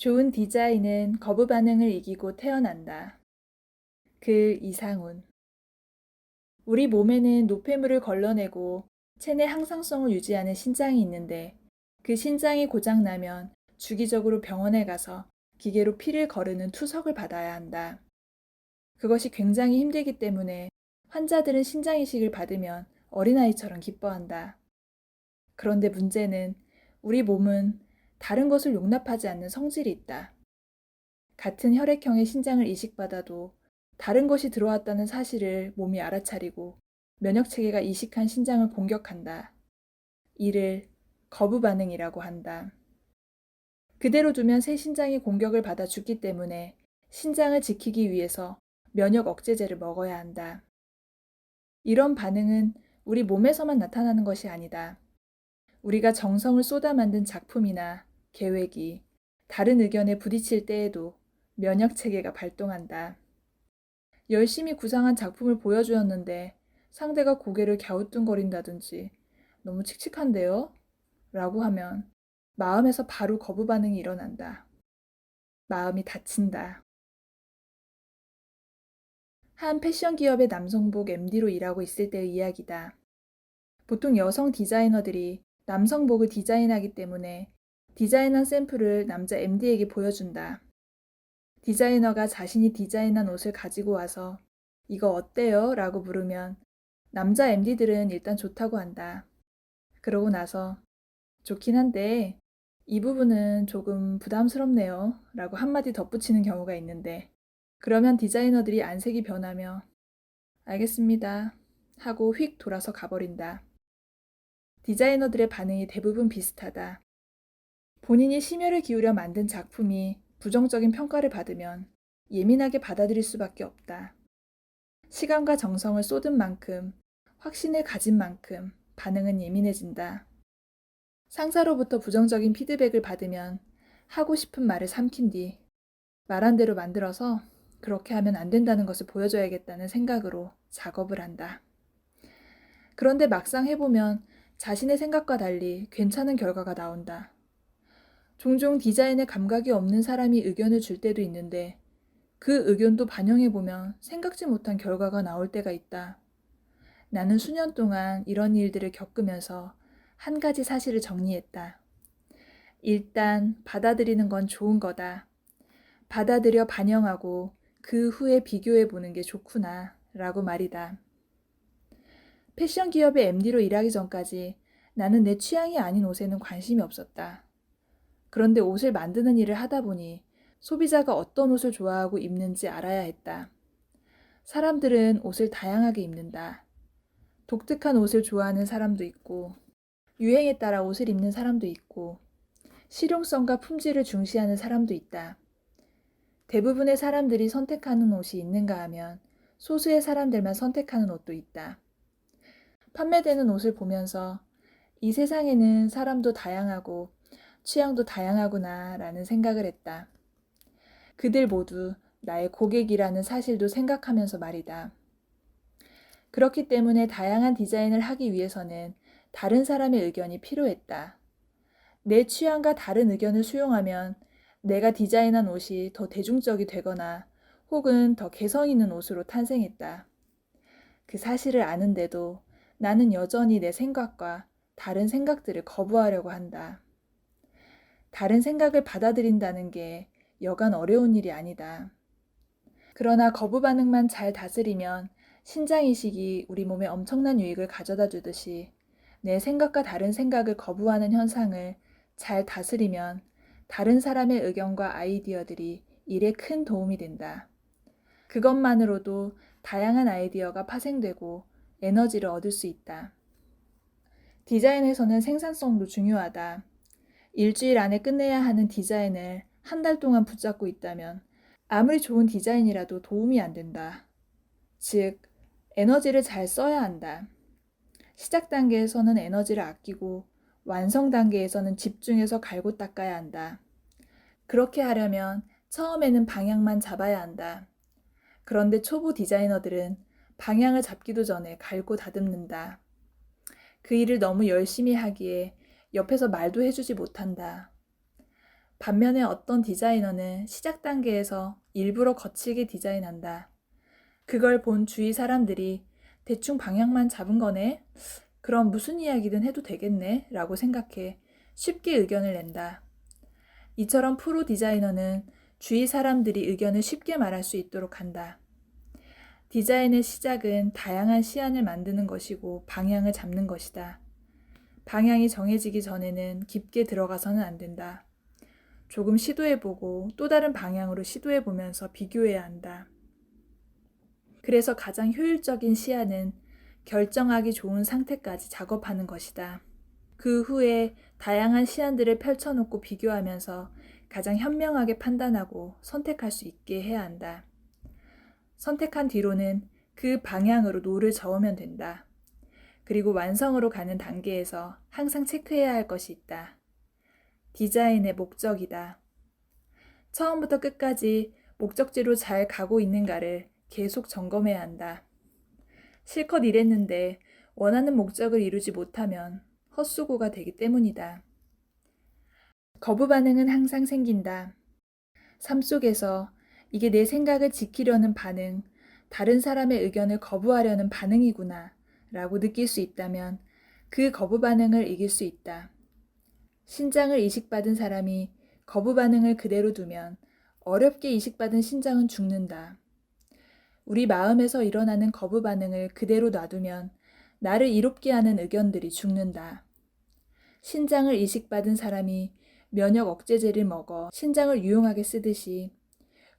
좋은 디자인은 거부 반응을 이기고 태어난다. 글 이상훈. 우리 몸에는 노폐물을 걸러내고 체내 항상성을 유지하는 신장이 있는데 그 신장이 고장나면 주기적으로 병원에 가서 기계로 피를 거르는 투석을 받아야 한다. 그것이 굉장히 힘들기 때문에 환자들은 신장 이식을 받으면 어린아이처럼 기뻐한다. 그런데 문제는 우리 몸은 다른 것을 용납하지 않는 성질이 있다. 같은 혈액형의 신장을 이식받아도 다른 것이 들어왔다는 사실을 몸이 알아차리고 면역체계가 이식한 신장을 공격한다. 이를 거부 반응이라고 한다. 그대로 두면 새 신장이 공격을 받아 죽기 때문에 신장을 지키기 위해서 면역 억제제를 먹어야 한다. 이런 반응은 우리 몸에서만 나타나는 것이 아니다. 우리가 정성을 쏟아 만든 작품이나 계획이 다른 의견에 부딪힐 때에도 면역 체계가 발동한다. 열심히 구상한 작품을 보여주었는데 상대가 고개를 갸우뚱거린다든지 너무 칙칙한데요? 라고 하면 마음에서 바로 거부 반응이 일어난다. 마음이 다친다. 한 패션 기업의 남성복 MD로 일하고 있을 때의 이야기다. 보통 여성 디자이너들이 남성복을 디자인하기 때문에 디자인한 샘플을 남자 MD에게 보여준다. 디자이너가 자신이 디자인한 옷을 가지고 와서 이거 어때요? 라고 물으면 남자 MD들은 일단 좋다고 한다. 그러고 나서 좋긴 한데 이 부분은 조금 부담스럽네요. 라고 한마디 덧붙이는 경우가 있는데 그러면 디자이너들이 안색이 변하며 알겠습니다. 하고 휙 돌아서 가버린다. 디자이너들의 반응이 대부분 비슷하다. 본인이 심혈을 기울여 만든 작품이 부정적인 평가를 받으면 예민하게 받아들일 수밖에 없다. 시간과 정성을 쏟은 만큼, 확신을 가진 만큼 반응은 예민해진다. 상사로부터 부정적인 피드백을 받으면 하고 싶은 말을 삼킨 뒤 말한 대로 만들어서 그렇게 하면 안 된다는 것을 보여줘야겠다는 생각으로 작업을 한다. 그런데 막상 해보면 자신의 생각과 달리 괜찮은 결과가 나온다. 종종 디자인에 감각이 없는 사람이 의견을 줄 때도 있는데 그 의견도 반영해보면 생각지 못한 결과가 나올 때가 있다. 나는 수년 동안 이런 일들을 겪으면서 한 가지 사실을 정리했다. 일단 받아들이는 건 좋은 거다. 받아들여 반영하고 그 후에 비교해보는 게 좋구나 라고 말이다. 패션 기업의 MD로 일하기 전까지 나는 내 취향이 아닌 옷에는 관심이 없었다. 그런데 옷을 만드는 일을 하다 보니 소비자가 어떤 옷을 좋아하고 입는지 알아야 했다. 사람들은 옷을 다양하게 입는다. 독특한 옷을 좋아하는 사람도 있고, 유행에 따라 옷을 입는 사람도 있고, 실용성과 품질을 중시하는 사람도 있다. 대부분의 사람들이 선택하는 옷이 있는가 하면 소수의 사람들만 선택하는 옷도 있다. 판매되는 옷을 보면서 이 세상에는 사람도 다양하고 취향도 다양하구나 라는 생각을 했다. 그들 모두 나의 고객이라는 사실도 생각하면서 말이다. 그렇기 때문에 다양한 디자인을 하기 위해서는 다른 사람의 의견이 필요했다. 내 취향과 다른 의견을 수용하면 내가 디자인한 옷이 더 대중적이 되거나 혹은 더 개성 있는 옷으로 탄생했다. 그 사실을 아는데도 나는 여전히 내 생각과 다른 생각들을 거부하려고 한다. 다른 생각을 받아들인다는 게 여간 어려운 일이 아니다. 그러나 거부 반응만 잘 다스리면 신장이식이 우리 몸에 엄청난 유익을 가져다 주듯이 내 생각과 다른 생각을 거부하는 현상을 잘 다스리면 다른 사람의 의견과 아이디어들이 일에 큰 도움이 된다. 그것만으로도 다양한 아이디어가 파생되고 에너지를 얻을 수 있다. 디자인에서는 생산성도 중요하다. 일주일 안에 끝내야 하는 디자인을 한 달 동안 붙잡고 있다면 아무리 좋은 디자인이라도 도움이 안 된다. 즉, 에너지를 잘 써야 한다. 시작 단계에서는 에너지를 아끼고 완성 단계에서는 집중해서 갈고 닦아야 한다. 그렇게 하려면 처음에는 방향만 잡아야 한다. 그런데 초보 디자이너들은 방향을 잡기도 전에 갈고 다듬는다. 그 일을 너무 열심히 하기에 옆에서 말도 해주지 못한다. 반면에 어떤 디자이너는 시작 단계에서 일부러 거칠게 디자인한다. 그걸 본 주위 사람들이 대충 방향만 잡은 거네? 그럼 무슨 이야기든 해도 되겠네? 라고 생각해 쉽게 의견을 낸다. 이처럼 프로 디자이너는 주위 사람들이 의견을 쉽게 말할 수 있도록 한다. 디자인의 시작은 다양한 시안을 만드는 것이고 방향을 잡는 것이다. 방향이 정해지기 전에는 깊게 들어가서는 안 된다. 조금 시도해보고 또 다른 방향으로 시도해보면서 비교해야 한다. 그래서 가장 효율적인 시안은 결정하기 좋은 상태까지 작업하는 것이다. 그 후에 다양한 시안들을 펼쳐놓고 비교하면서 가장 현명하게 판단하고 선택할 수 있게 해야 한다. 선택한 뒤로는 그 방향으로 노를 저으면 된다. 그리고 완성으로 가는 단계에서 항상 체크해야 할 것이 있다. 디자인의 목적이다. 처음부터 끝까지 목적지로 잘 가고 있는가를 계속 점검해야 한다. 실컷 일했는데 원하는 목적을 이루지 못하면 헛수고가 되기 때문이다. 거부 반응은 항상 생긴다. 삶 속에서 이게 내 생각을 지키려는 반응, 다른 사람의 의견을 거부하려는 반응이구나 라고 느낄 수 있다면 그 거부 반응을 이길 수 있다. 신장을 이식받은 사람이 거부 반응을 그대로 두면 어렵게 이식받은 신장은 죽는다. 우리 마음에서 일어나는 거부 반응을 그대로 놔두면 나를 이롭게 하는 의견들이 죽는다. 신장을 이식받은 사람이 면역 억제제를 먹어 신장을 유용하게 쓰듯이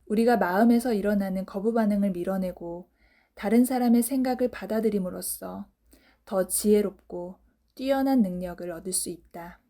우리가 마음에서 일어나는 거부 반응을 밀어내고 다른 사람의 생각을 받아들임으로써 더 지혜롭고 뛰어난 능력을 얻을 수 있다.